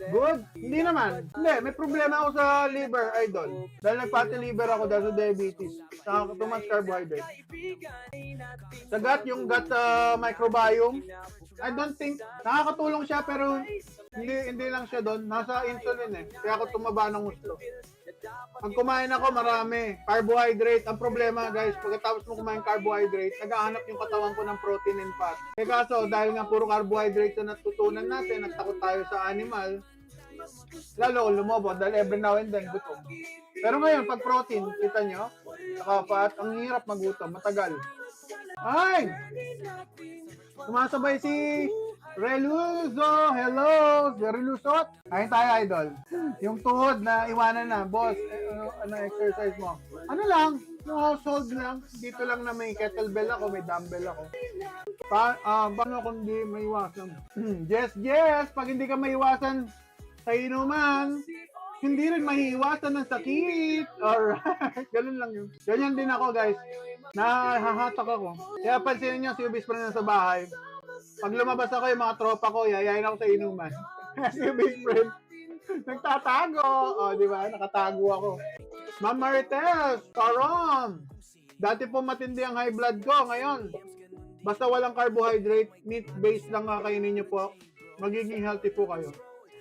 Good? Hindi naman. Hindi, may problema ako sa liver, idol. Dahil nag-fatty liver ako dahil sa diabetes. Saka too much carbohydrate. Sa gut, yung gut microbiome, I don't think, nakakatulong siya pero hindi lang siya doon. Nasa insulin eh. Kaya ako tumaba ng gusto. Pag kumain ako, marami. Carbohydrate. Ang problema guys, pagkatapos mo kumain carbohydrate, naghahanap yung katawan ko ng protein and fat. Eh kaso, dahil nga puro carbohydrate na natutunan natin, nagtakot tayo sa animal, lalo ko lumobo dahil every now and then gutom. Pero ngayon, pag protein, kita nyo, saka fat, ang hirap magutom, matagal. Ay! Sumasabay si Reluzo. Hello! Si Relusot. Kain tayo, idol. Yung tuhod na iwanan na. Boss, ano exercise mo? Ano lang? Yung household lang. Dito lang na may kettlebell ako, may dumbbell ako. Paano kung hindi maiwasan? Yes. Pag hindi ka maiwasan sa inuman, hindi rin maiiwasan ng sakit. Alright. Ganun lang yun. Ganyan din ako, guys. Nahahatak ako. Kaya pansinin nyo, si Ubis pa rin sa bahay. Pag lumabas ako, yung mga tropa ko, yayain ako sa inuman. Si Ubis friend, nagtatago. O, di ba? Nakatago ako. Ma'am Marites, Karon. Dati po matindi ang high blood ko. Ngayon, basta walang carbohydrate, meat-based lang kakainin nyo po. Magiging healthy po kayo.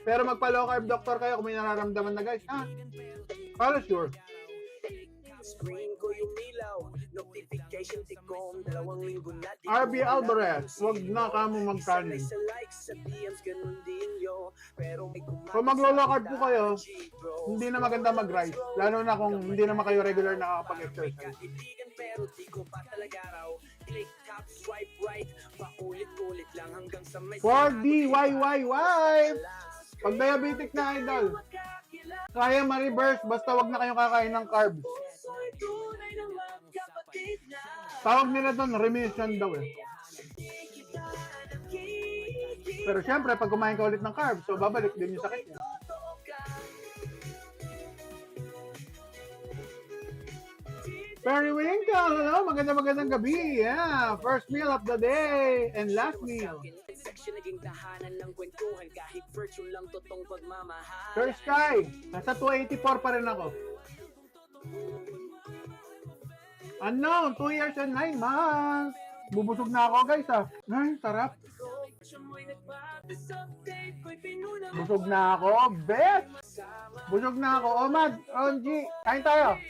Pero magpa-low carb doctor kayo kung may nararamdaman na guys, ha? Para sure. RB Alvarez, wag na kamo magkanin. Kung maglo-low carb po kayo, hindi na maganda mag-rice. Lalo na kung hindi naman kayo regular na kapag-exercise. Pero di ko pa talaga raw. Click tap swipe right, paulit-ulit lang hanggang sa may 4DYYY. Pag diabetic na idol, kaya ma-reverse basta wag na kayong kakain ng carbs. Tawag nila doon, remission daw eh. Pero syempre, pag kumain ka ulit ng carbs, so babalik din yung sakit niya. Periwinkle, hello, magandang gabi. Yeah, first meal of the day and last meal. Sir Sky, nasa 284 pa rin ako. Unknown, 2 years and 9 months. Bubusog na ako guys ah. Ay, sarap. Busog na ako, bet. Busog na ako. Omad, Ronji, kain tayo.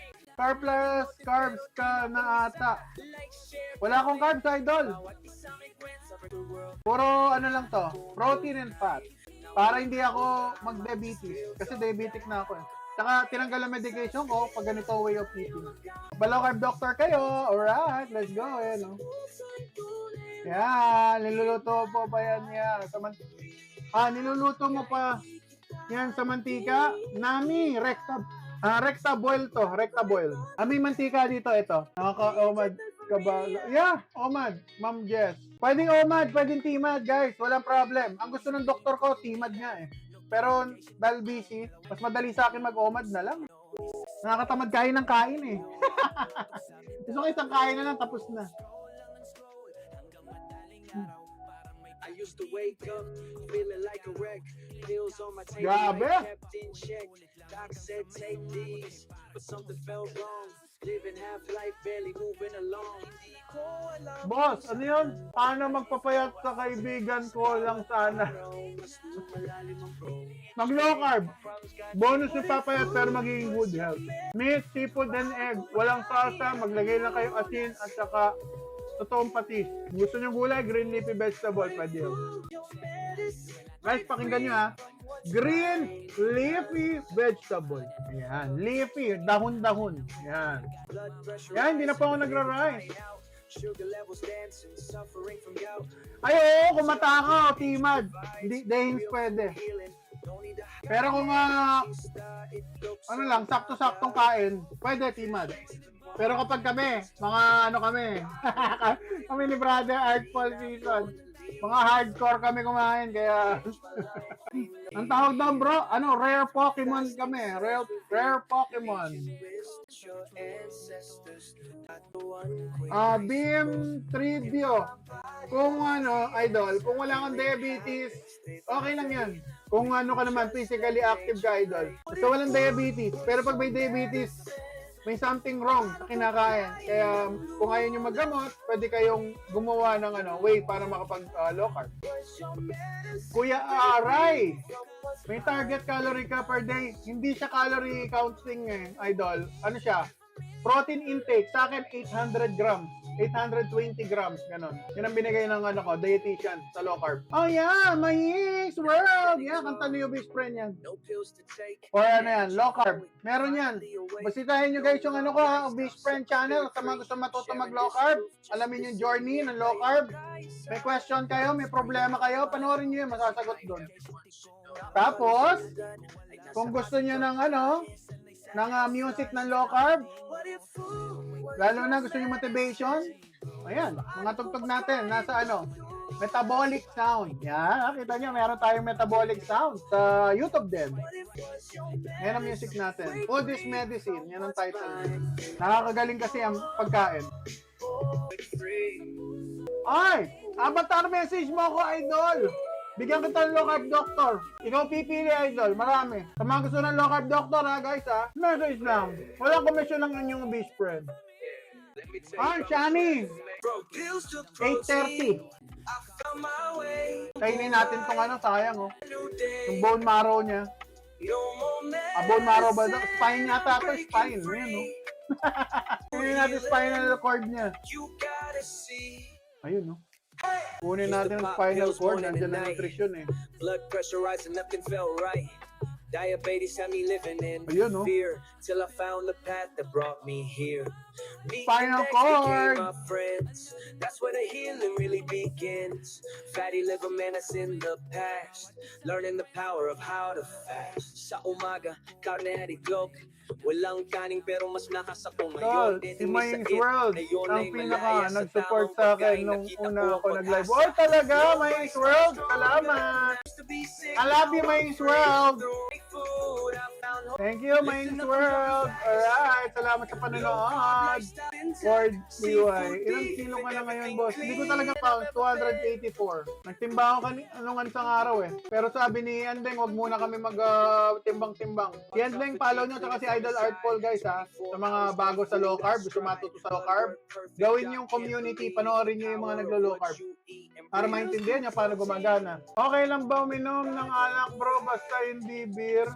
Surplus carbs ka na ata. Wala akong carbs, idol. Puro ano lang to, protein and fat. Para hindi ako mag-diabetes. Kasi diabetic na ako eh. Saka tinanggal ang medication ko pag ganito way of eating. Low carb doctor kayo. Alright, let's go. Ayan, no? Yan, niluluto po ba yan? Niluluto mo pa yan sa mantika. Nami, recta boil to, recta boil. May mantika dito, ito. Nakaka-omad ka ba? Yeah, omad, Ma'am Jess. Pwedeng omad, pwedeng timad, guys. Walang problem. Ang gusto ng doktor ko, timad nga eh. Pero dahil busy, mas madali sa akin mag-omad na lang. Nakakatamad kain ng kain eh. Gusto ko isang kain na lang, tapos na. I used to wake up feeling like a wreck. Pills on my table, Grabe. kept in check. Doc said take these, but something felt wrong. Living half life, barely moving along. Hindi ko alam. Boss, ano yun? Paano magpapayat sa kaibigan ko lang sana? Mag-low carb. Bonus yung papayat pero magiging good health. Meat, seafood, and egg. Walang salsa, maglagay lang kayo asin at saka totoong patis. Gusto nyo gulay, green leafy vegetable, pwede yun. Guys, pakinggan nyo ha. Green leafy vegetable. Ayan, leafy, dahon-dahon. Ayan. Ayan, hindi na pa ako nagra-rice. Ay, oo, kumata ka, timad. Hindi, dahil pwede. Pero kung ano lang, sakto-saktong kain, pwede timad. Pero kapag kami, mga ano kami, kami ni Brother Art Paul Season, Mga hardcore kami kumain, kaya... Ang tawag doon, bro, ano, rare Pokemon kami. Rare Pokemon. Beam Trivio. Kung ano, idol, kung wala kang diabetes, okay lang yan. Kung ano ka naman, physically active ka, idol. So, walang diabetes. Pero pag may diabetes, may something wrong sa kinakain. Kaya kung ayaw nyo maggamot, pwede kayong gumawa ng way para makapag low carb. Kuya Aray, may target calorie ka per day. Hindi siya calorie counting idol. Ano siya? Protein intake. Sa akin, 800 grams. 820 grams, ganon. Yan ang binigay ng dietitian sa low carb. Oh yeah, Mayis World! Yeah, kanta ni Ubis Friend yan. Or ano yan, low carb. Meron yan. Basitahin nyo guys yung Ubis Friend channel sa mga gusto matuto mag low carb. Alamin yung journey ng low carb. May question kayo, may problema kayo, panoorin nyo yun, masasagot doon. Tapos, kung gusto nyo ng music ng low carb, lalo na gusto nyo motivation, ayan, mga tugtog natin, nasa metabolic sound. Yan, kita nyo, meron tayong metabolic sound sa YouTube din. Yan ang music natin. Food is medicine, yan ang title. Nakakagaling kasi ang pagkain. Ay, avatar message mo ako, idol. Bigyan kita ng low carb doctor. Ikaw pipili, idol. Marami. Sa mga gusto ng low carb doctor, guys, message lang. Walang komisyon ng inyong best friend. Shani. 8:30. Kainin natin tong sayang, yung bone marrow niya. Bone marrow ba? Spine yata ito, spine. Ayan, Kainin natin spinal cord niya. Ayun, kunin natin ang spinal cord, nandiyan ang nutrition Blood pressure rising, nothing felt right. Diabetes had me living in Ayun, fear till I found the path that brought me here. Me Spinal and cord. my friends. That's where the healing really begins. Fatty liver man, that's in the past. Learning the power of how to fast. Sa umaga, karne at itlog. Walang kaning pero mas lakas ako Tol, ngayon. si May's World ang pinaka nag-support sa akin nung una ako nag-live. Oh, talaga, May's World, salamat! I love you, May's World! Thank you, May's World! Alright, salamat sa panonood! Ford BY, ilang kilo ka na ngayon, boss? Hindi ko talaga pounds, 284. Nagtimba ako nung isang araw Pero sabi ni Andeng, wag muna kami mag-timbang-timbang. Si Andeng, follow nyo, tsaka si Idol Artful, guys, sa mga bago sa low carb, gusto matuto sa low carb. Gawin yung community, panoorin nyo yung mga naglo-low carb. Para maintindihan nyo paano gumagana. Okay lang ba uminom ng alak, bro, basta hindi beer?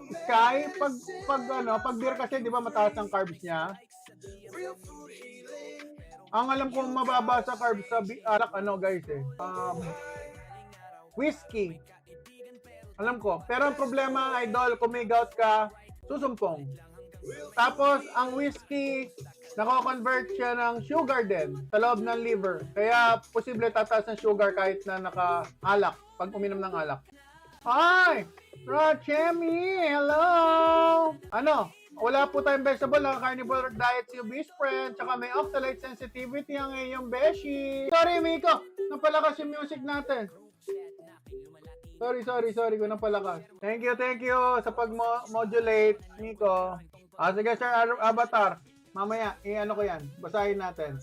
Sky, pag beer kasi, di ba mataas ang carbs niya? Ang alam kong mababa sa carbs sa alak, guys, whiskey. Alam ko. Pero ang problema, idol, kung may gout ka, susumpong. Tapos, ang whiskey, nako-convert siya ng sugar din sa loob ng liver. Kaya, posible tataas ng sugar kahit na naka-alak, pag uminom ng alak. Hi! Rochemi! Hello! Wala po tayong vegetable, carnivore diet si Obese Friend, tsaka may oxalate sensitivity ang iyong beshi. Sorry, Miko! Napalakas yung music natin. Sorry, kung napalakas. Thank you sa pag-modulate, Miko. Sige, Sir Avatar. Mamaya, ko yan. Basahin natin.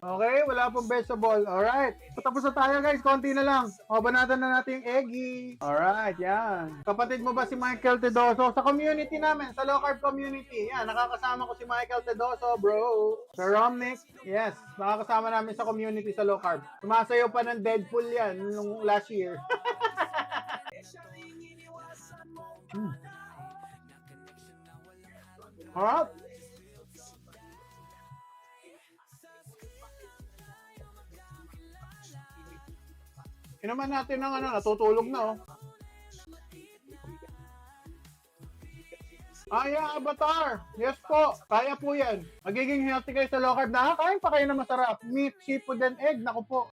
Okay, wala pong vegetable. Alright. Tapos na tayo, guys. Konti na lang. Banatan na natin yung eggy. Alright, yan. Kapatid mo ba si Michael Tedoso? Sa community namin, sa low carb community. Yan, nakakasama ko si Michael Tedoso, bro. Sir Romnick, yes. Nakakasama namin sa community sa low carb. Sumasayaw pa ng Deadpool yan nung last year. Alright. Inaman natin ng natutulog na Avatar. Yes po. Kaya po yan. Magiging healthy kayo sa low carb. Nakakain pa kayo na masarap. Meat, seafood, and egg. Naku po.